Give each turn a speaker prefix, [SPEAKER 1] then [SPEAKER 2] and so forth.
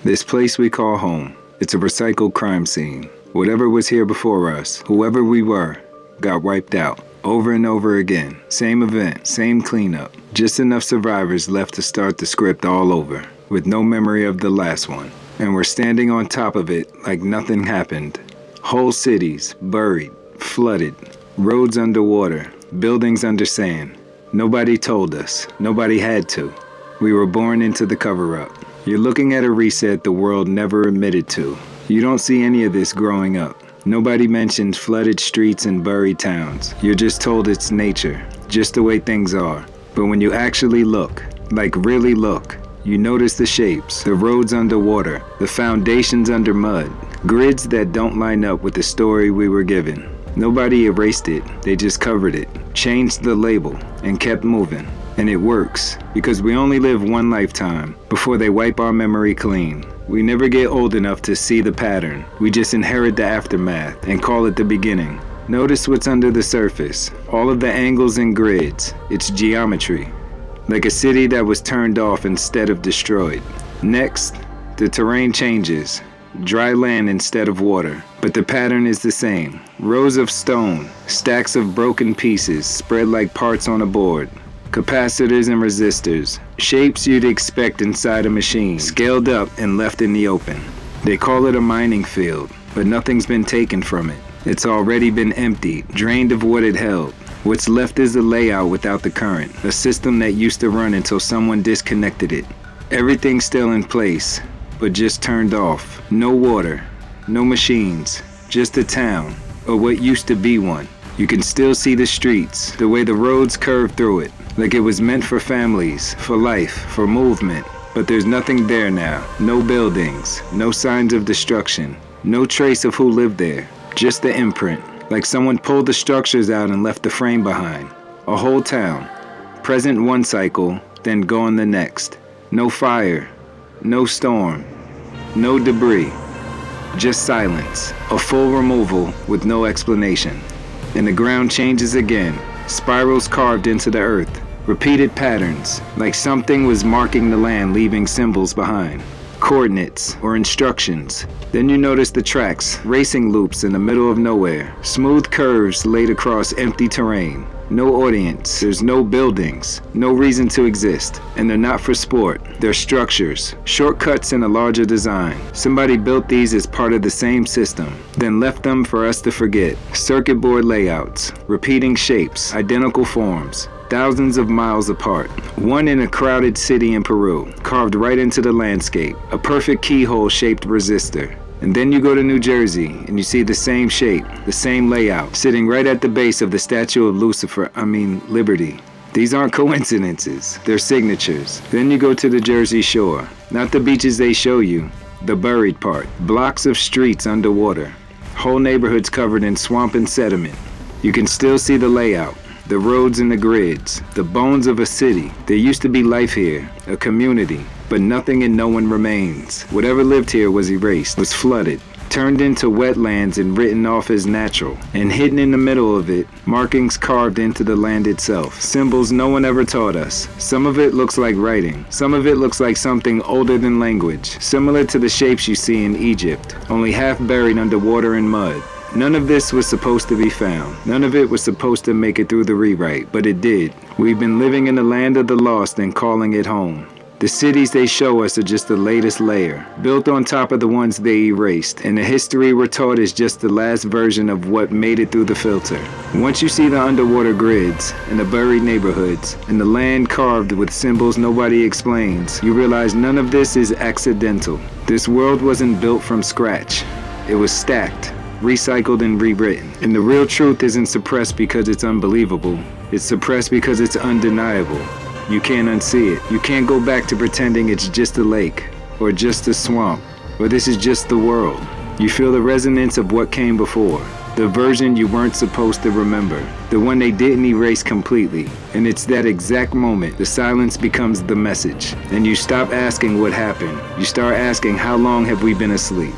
[SPEAKER 1] This place we call home, it's a recycled crime scene. Whatever was here before us, whoever we were, got wiped out. Over and over again. Same event, same cleanup. Just enough survivors left to start the script all over, with no memory of the last one. And we're standing on top of it like nothing happened. Whole cities, buried, flooded, roads underwater, buildings under sand. Nobody told us. Nobody had to. We were born into the cover-up. You're looking at a reset the world never admitted to. You don't see any of this growing up. Nobody mentions flooded streets and buried towns. You're just told it's nature, just the way things are. But when you actually look, like really look, you notice the shapes, the roads underwater, the foundations under mud, grids that don't line up with the story we were given. Nobody erased it, they just covered it, changed the label, and kept moving. And it works, because we only live one lifetime before they wipe our memory clean. We never get old enough to see the pattern. We just inherit the aftermath and call it the beginning. Notice what's under the surface. All of the angles and grids. It's geometry. Like a city that was turned off instead of destroyed. Next, the terrain changes. Dry land instead of water. But the pattern is the same. Rows of stone, stacks of broken pieces spread like parts on a board. Capacitors and resistors, shapes you'd expect inside a machine, scaled up and left in the open. They call it a mining field, but nothing's been taken from it. It's already been emptied, drained of what it held. What's left is a layout without the current, a system that used to run until someone disconnected it. Everything's still in place, but just turned off. No water, no machines, just a town, or what used to be one. You can still see the streets, the way the roads curve through it. Like it was meant for families, for life, for movement. But there's nothing there now. No buildings, no signs of destruction, no trace of who lived there. Just the imprint, like someone pulled the structures out and left the frame behind. A whole town, present one cycle, then gone the next. No fire, no storm, no debris, just silence. A full removal with no explanation. And the ground changes again. Spirals carved into the earth, repeated patterns, like something was marking the land, leaving symbols behind, coordinates or instructions. Then you notice the tracks, racing loops in the middle of nowhere, smooth curves laid across empty terrain. No audience, there's no buildings, no reason to exist, and they're not for sport. They're structures, shortcuts in a larger design. Somebody built these as part of the same system, then left them for us to forget. Circuit board layouts, repeating shapes, identical forms, thousands of miles apart. One in a crowded city in Peru, carved right into the landscape, a perfect keyhole-shaped resistor. And then you go to New Jersey, and you see the same shape, the same layout, sitting right at the base of the statue of Liberty. These aren't coincidences, they're signatures. Then you go to the Jersey Shore, not the beaches they show you, the buried part. Blocks of streets underwater, whole neighborhoods covered in swamp and sediment. You can still see the layout, the roads and the grids, the bones of a city. There used to be life here, a community, but nothing and no one remains. Whatever lived here was erased, was flooded, turned into wetlands and written off as natural. And hidden in the middle of it, markings carved into the land itself. Symbols no one ever taught us. Some of it looks like writing. Some of it looks like something older than language, similar to the shapes you see in Egypt, only half buried underwater in mud. None of this was supposed to be found. None of it was supposed to make it through the rewrite, but it did. We've been living in the land of the lost and calling it home. The cities they show us are just the latest layer, built on top of the ones they erased, and the history we're taught is just the last version of what made it through the filter. Once you see the underwater grids, and the buried neighborhoods, and the land carved with symbols nobody explains, you realize none of this is accidental. This world wasn't built from scratch. It was stacked, recycled and rewritten. And the real truth isn't suppressed because it's unbelievable. It's suppressed because it's undeniable. You can't unsee it. You can't go back to pretending it's just a lake, or just a swamp, or this is just the world. You feel the resonance of what came before, the version you weren't supposed to remember, the one they didn't erase completely. And it's that exact moment the silence becomes the message, and you stop asking what happened. You start asking, how long have we been asleep?